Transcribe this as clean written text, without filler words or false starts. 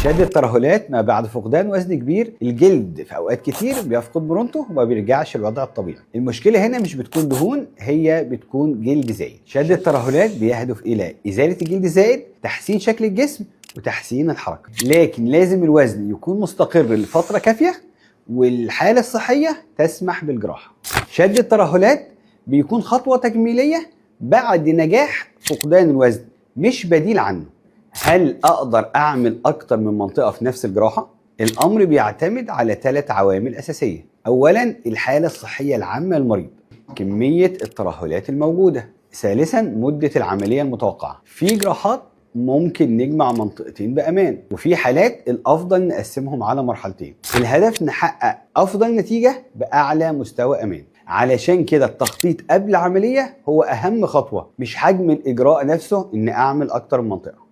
شد الترهلات ما بعد فقدان وزن كبير، الجلد في اوقات كتير بيفقد مرونته وما بيرجعش الوضع الطبيعي. المشكله هنا مش بتكون دهون، هي بتكون جلد زايد. شد الترهلات بيهدف الى ازاله الجلد الزايد، تحسين شكل الجسم وتحسين الحركه، لكن لازم الوزن يكون مستقر لفتره كافيه والحاله الصحيه تسمح بالجراحه. شد الترهلات بيكون خطوه تجميليه بعد نجاح فقدان الوزن، مش بديل عنه. هل اقدر اعمل اكتر من منطقه في نفس الجراحه؟ الامر بيعتمد على 3 عوامل اساسيه. اولا الحاله الصحيه العامه للمريض، كميه الترهلات الموجوده. ثالثا مده العمليه المتوقعه. في جراحات ممكن نجمع منطقتين بامان، وفي حالات الافضل نقسمهم على مرحلتين. الهدف نحقق افضل نتيجه باعلى مستوى امان. علشان كده التخطيط قبل العمليه هو اهم خطوه، مش حجم الاجراء نفسه ان اعمل اكتر من منطقه.